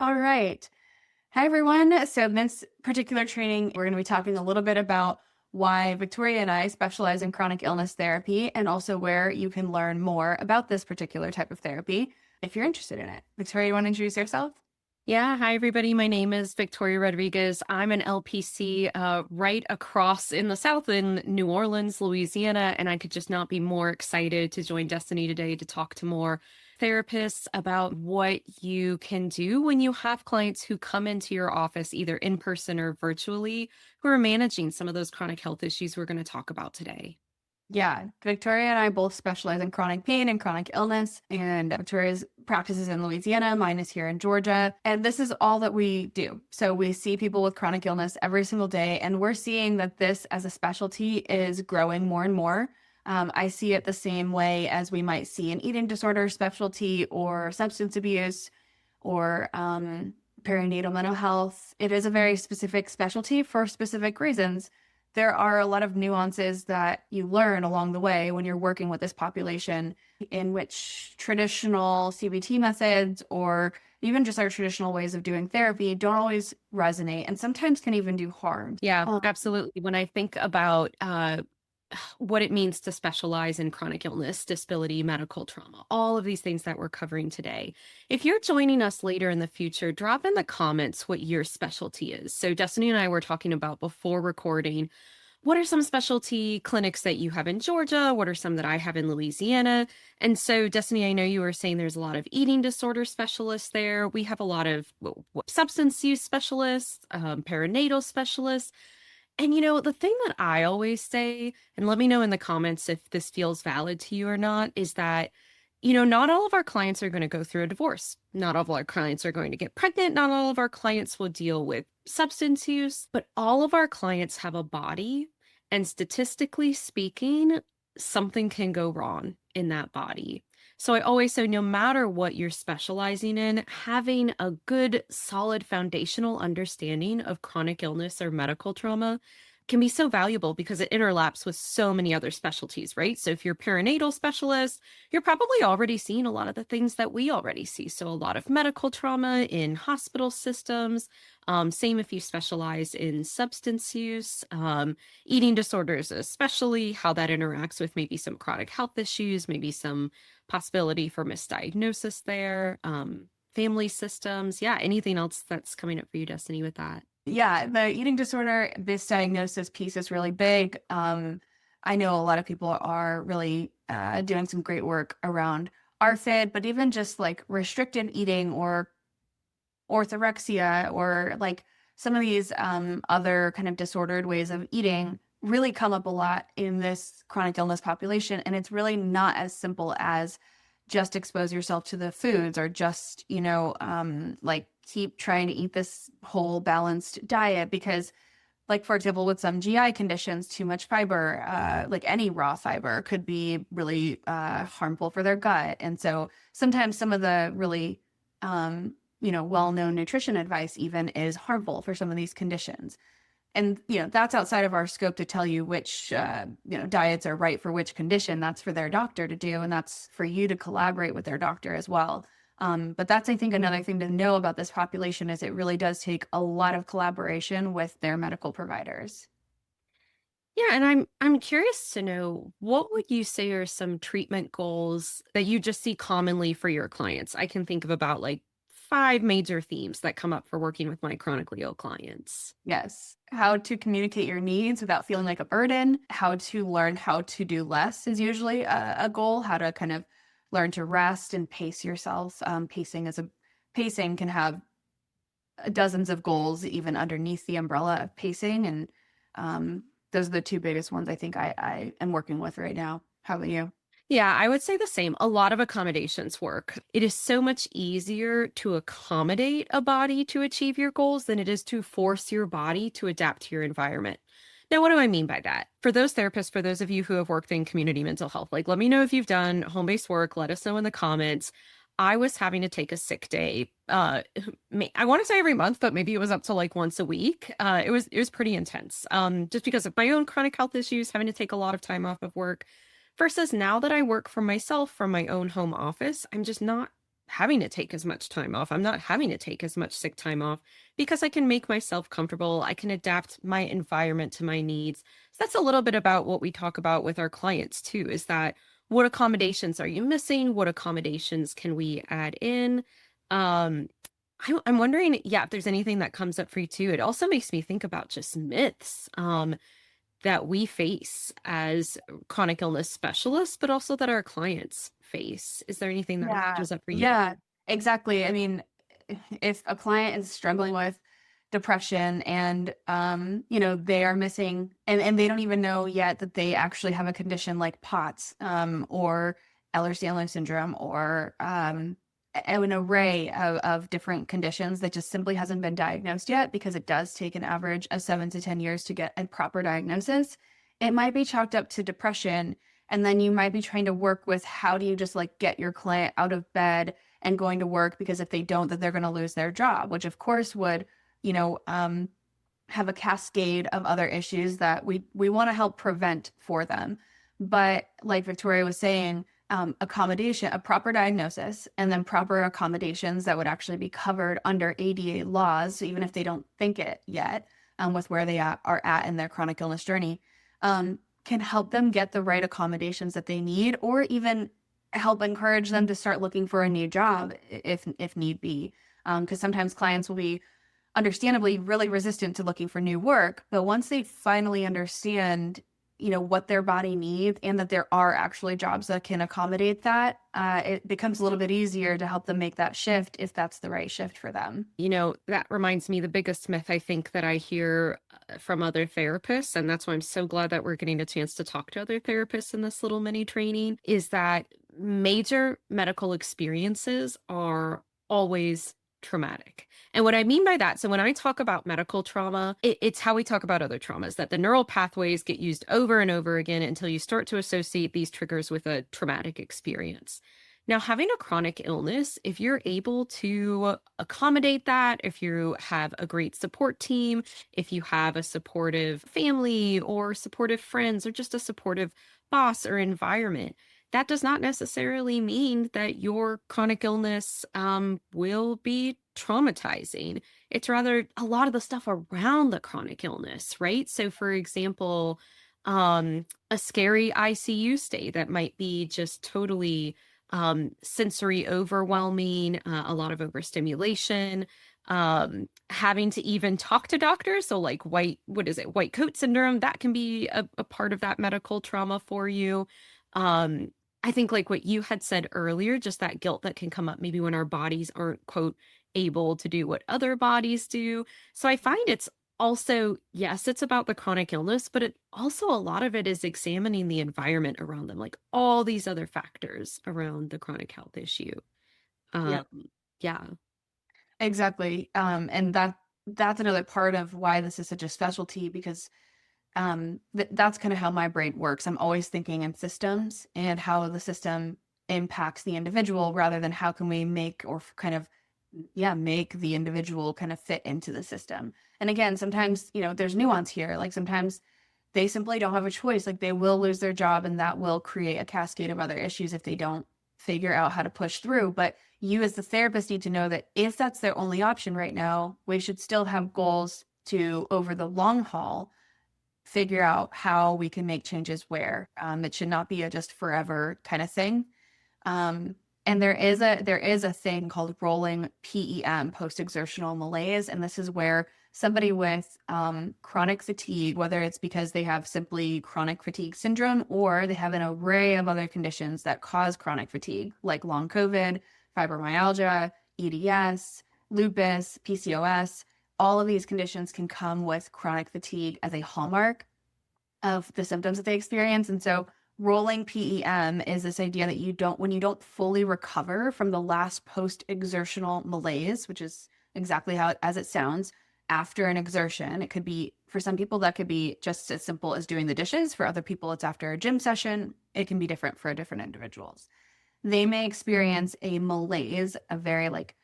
All right. Hi, everyone. So, in this particular training, we're going to be talking a little bit about why Victoria and I specialize in chronic illness therapy and also where you can learn more about this particular type of therapy if you're interested in it. Victoria, you want to introduce yourself? Yeah, hi everybody. My name is Victoria Rodriguez. I'm an LPC right across in the South in New Orleans, Louisiana, and I could just not be more excited to join Destiny today to talk to more therapists about what you can do when you have clients who come into your office either in person or virtually who are managing some of those chronic health issues we're going to talk about today. Yeah, Victoria and I both specialize in chronic pain and chronic illness, and Victoria's practices in Louisiana, mine is here in Georgia, and this is all that we do. So we see people with chronic illness every single day, and we're seeing that this as a specialty is growing more and more. I see it the same way as we might see an eating disorder specialty or substance abuse or perinatal mental health. It is a very specific specialty for specific reasons. There are a lot of nuances that you learn along the way when you're working with this population in which traditional CBT methods or even just our traditional ways of doing therapy don't always resonate and sometimes can even do harm. Yeah, absolutely. When I think about what it means to specialize in chronic illness, disability, medical trauma, all of these things that we're covering today. If you're joining us later in the future, drop in the comments what your specialty is. So, Destiny and I were talking about before recording what are some specialty clinics that you have in Georgia? What are some that I have in Louisiana? And so, Destiny, I know you were saying there's a lot of eating disorder specialists there. We have a lot of substance use specialists, perinatal specialists. And the thing that I always say, and let me know in the comments if this feels valid to you or not, is that, not all of our clients are going to go through a divorce. Not all of our clients are going to get pregnant. Not all of our clients will deal with substance use, but all of our clients have a body. And statistically speaking, something can go wrong in that body. So I always say, no matter what you're specializing in, having a good, solid foundational understanding of chronic illness or medical trauma can be so valuable because it interlaps with so many other specialties, right? So if you're a perinatal specialist, you're probably already seeing a lot of the things that we already see. So a lot of medical trauma in hospital systems. Same if you specialize in substance use, eating disorders, especially how that interacts with maybe some chronic health issues, maybe some possibility for misdiagnosis there, family systems. Yeah, anything else that's coming up for you, Destiny, with that? Yeah, the eating disorder misdiagnosis piece is really big. I know a lot of people are really doing some great work around ARFID, but even just like restricted eating or orthorexia or like some of these other kind of disordered ways of eating really come up a lot in this chronic illness population. And it's really not as simple as just expose yourself to the foods or just, like keep trying to eat this whole balanced diet because like for example with some GI conditions too much fiber like any raw fiber could be really harmful for their gut, and so sometimes some of the really well-known nutrition advice even is harmful for some of these conditions. And that's outside of our scope to tell you which diets are right for which condition. That's for their doctor to do, and that's for you to collaborate with their doctor as well. But that's, I think, another thing to know about this population is it really does take a lot of collaboration with their medical providers. Yeah, and I'm curious to know what would you say are some treatment goals that you just see commonly for your clients? I can think of about like five major themes that come up for working with my chronically ill clients. Yes. How to communicate your needs without feeling like a burden. How to learn how to do less is usually a goal. How to kind of learn to rest and pace yourself. Pacing can have dozens of goals even underneath the umbrella of pacing. And those are the two biggest ones I think I am working with right now. How about you? Yeah, I would say the same. A lot of accommodations work. It is so much easier to accommodate a body to achieve your goals than it is to force your body to adapt to your environment. Now, what do I mean by that? For those therapists, for those of you who have worked in community mental health, like let me know if you've done home-based work. Let us know in the comments. I was having to take a sick day. I want to say every month, but maybe it was up to like once a week. It was pretty intense. Just because of my own chronic health issues, having to take a lot of time off of work. Versus now that I work for myself from my own home office, I'm just not having to take as much time off. I'm not having to take as much sick time off because I can make myself comfortable. I can adapt my environment to my needs. So that's a little bit about what we talk about with our clients too, is that what accommodations are you missing? What accommodations can we add in? Um, I'm wondering, yeah, if there's anything that comes up for you too. It also makes me think about just myths. That we face as chronic illness specialists, but also that our clients face. Is there anything that Yeah. comes up for you? Yeah, exactly. I mean, if a client is struggling with depression and they are missing and they don't even know yet that they actually have a condition like POTS or Ehlers-Danlos syndrome or an array of different conditions that just simply hasn't been diagnosed yet, because it does take an average of 7 to 10 years to get a proper diagnosis. It might be chalked up to depression, and then you might be trying to work with how do you just like get your client out of bed and going to work, because if they don't, then they're going to lose their job, which of course would, you know, have a cascade of other issues that we want to help prevent for them. But like Victoria was saying, accommodation, a proper diagnosis, and then proper accommodations that would actually be covered under ADA laws, so even if they don't think it yet, with where they are at in their chronic illness journey, can help them get the right accommodations that they need, or even help encourage them to start looking for a new job if need be. Because sometimes clients will be understandably really resistant to looking for new work, but once they finally understand, what their body needs and that there are actually jobs that can accommodate that, it becomes a little bit easier to help them make that shift if that's the right shift for them. That reminds me, the biggest myth I think that I hear from other therapists, and that's why I'm so glad that we're getting a chance to talk to other therapists in this little mini training, is that major medical experiences are always traumatic. And what I mean by that, so when I talk about medical trauma, it's how we talk about other traumas, that the neural pathways get used over and over again until you start to associate these triggers with a traumatic experience. Now, having a chronic illness, if you're able to accommodate that, if you have a great support team, if you have a supportive family or supportive friends or just a supportive boss or environment, that does not necessarily mean that your chronic illness will be traumatizing. It's rather a lot of the stuff around the chronic illness, right? So, for example, a scary ICU stay that might be just totally sensory overwhelming, a lot of overstimulation, having to even talk to doctors. So, like white coat syndrome, that can be a part of that medical trauma for you. Um, I think like what you had said earlier, just that guilt that can come up maybe when our bodies aren't, quote, able to do what other bodies do. So I find it's also, yes, it's about the chronic illness, but it also a lot of it is examining the environment around them, like all these other factors around the chronic health issue. Um, Yeah, yeah. exactly. And that's another part of why this is such a specialty, because that's kind of how my brain works. I'm always thinking in systems and how the system impacts the individual, rather than how can we make or kind of make the individual kind of fit into the system. And again, sometimes, there's nuance here. Like sometimes they simply don't have a choice. Like they will lose their job, and that will create a cascade of other issues if they don't figure out how to push through. But you as the therapist need to know that if that's their only option right now, we should still have goals to, over the long haul, figure out how we can make changes where. It should not be a just forever kind of thing. And there is a thing called rolling PEM, post-exertional malaise, and this is where somebody with chronic fatigue, whether it's because they have simply chronic fatigue syndrome or they have an array of other conditions that cause chronic fatigue, like long COVID, fibromyalgia, EDS, lupus, PCOS, all of these conditions can come with chronic fatigue as a hallmark of the symptoms that they experience. And so rolling PEM is this idea that when you don't fully recover from the last post-exertional malaise, which is exactly as it sounds, after an exertion. It could be, for some people, that could be just as simple as doing the dishes. For other people, it's after a gym session. It can be different for different individuals. They may experience a malaise, a very like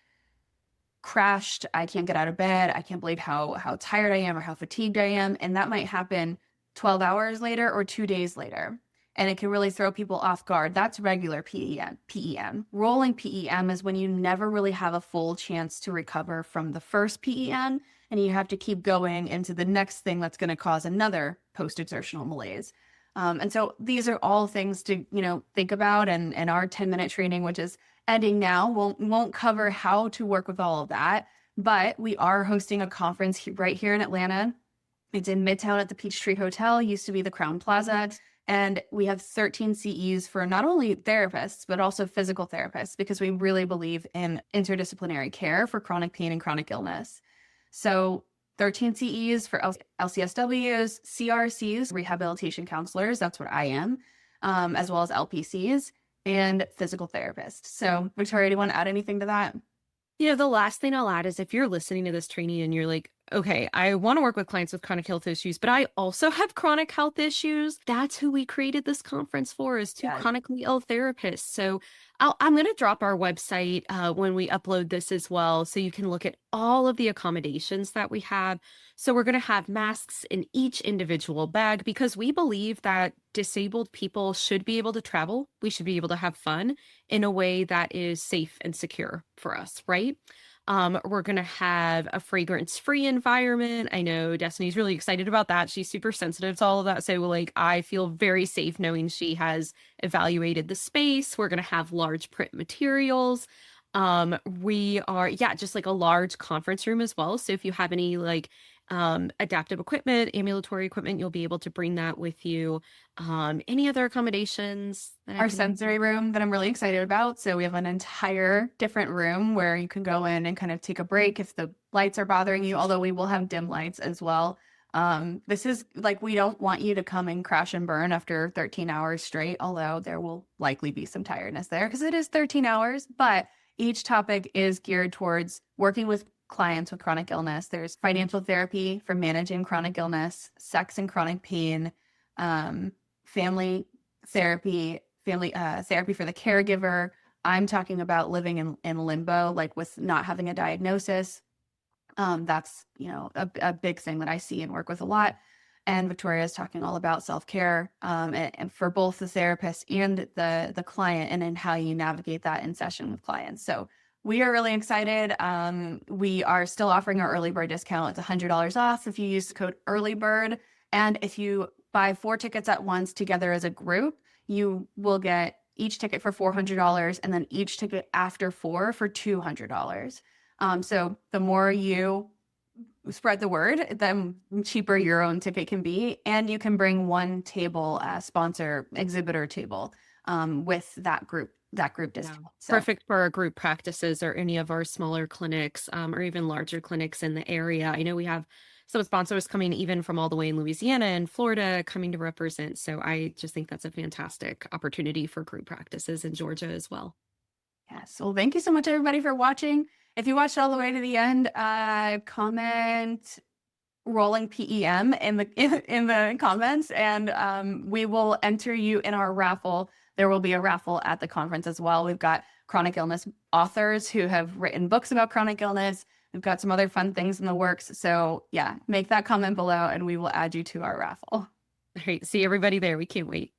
crashed, I can't get out of bed, I can't believe how tired I am or how fatigued I am. And that might happen 12 hours later or 2 days later. and it can really throw people off guard. That's regular PEM. Rolling PEM is when you never really have a full chance to recover from the first PEM, and you have to keep going into the next thing that's going to cause another post-exertional malaise. And so these are all things to, think about. And our 10-minute training, which is ending now, won't cover how to work with all of that. But we are hosting a conference right here in Atlanta. It's in Midtown at the Peachtree Hotel, used to be the Crown Plaza. And we have 13 CEs for not only therapists, but also physical therapists, because we really believe in interdisciplinary care for chronic pain and chronic illness. So 13 CEs for LCSWs, CRCs, rehabilitation counselors, that's what I am, as well as LPCs and physical therapists. So Victoria, do you want to add anything to that? The last thing I'll add is if you're listening to this training and you're like, okay, I want to work with clients with chronic health issues, but I also have chronic health issues. That's who we created this conference for, is two chronically ill therapists. So I'm going to drop our website when we upload this as well, so you can look at all of the accommodations that we have. So we're going to have masks in each individual bag, because we believe that disabled people should be able to travel. We should be able to have fun in a way that is safe and secure for us, right? We're going to have a fragrance-free environment. I know Destiny's really excited about that. She's super sensitive to all of that. So I feel very safe knowing she has evaluated the space. We're going to have large print materials. We are, just like a large conference room as well. So if you have any adaptive equipment, ambulatory equipment, you'll be able to bring that with you. Any other accommodations? Our sensory room that I'm really excited about. So we have an entire different room where you can go in and kind of take a break if the lights are bothering you, although we will have dim lights as well. This is we don't want you to come and crash and burn after 13 hours straight, although there will likely be some tiredness there because it is 13 hours, but each topic is geared towards working with clients with chronic illness. There's financial therapy for managing chronic illness, sex and chronic pain, family therapy, therapy for the caregiver. I'm talking about living in limbo, with not having a diagnosis. That's, a big thing that I see and work with a lot. And Victoria is talking all about self-care, and for both the therapist and the client, and then how you navigate that in session with clients. So we are really excited. We are still offering our early bird discount. It's $100 off if you use the code earlybird. And if you buy 4 tickets at once together as a group, you will get each ticket for $400 and then each ticket after 4 for $200. So the more you spread the word, the cheaper your own ticket can be. And you can bring one table, sponsor exhibitor table, with that group discount. So. Perfect for our group practices or any of our smaller clinics, or even larger clinics in the area. I know we have some sponsors coming even from all the way in Louisiana and Florida coming to represent. So I just think that's a fantastic opportunity for group practices in Georgia as well. Yes. Well, thank you so much, everybody, for watching. If you watched all the way to the end, comment rolling PEM in the comments, and we will enter you in our raffle. There will be a raffle at the conference as well. We've got chronic illness authors who have written books about chronic illness. We've got some other fun things in the works. So make that comment below and we will add you to our raffle. All right. See everybody there. We can't wait.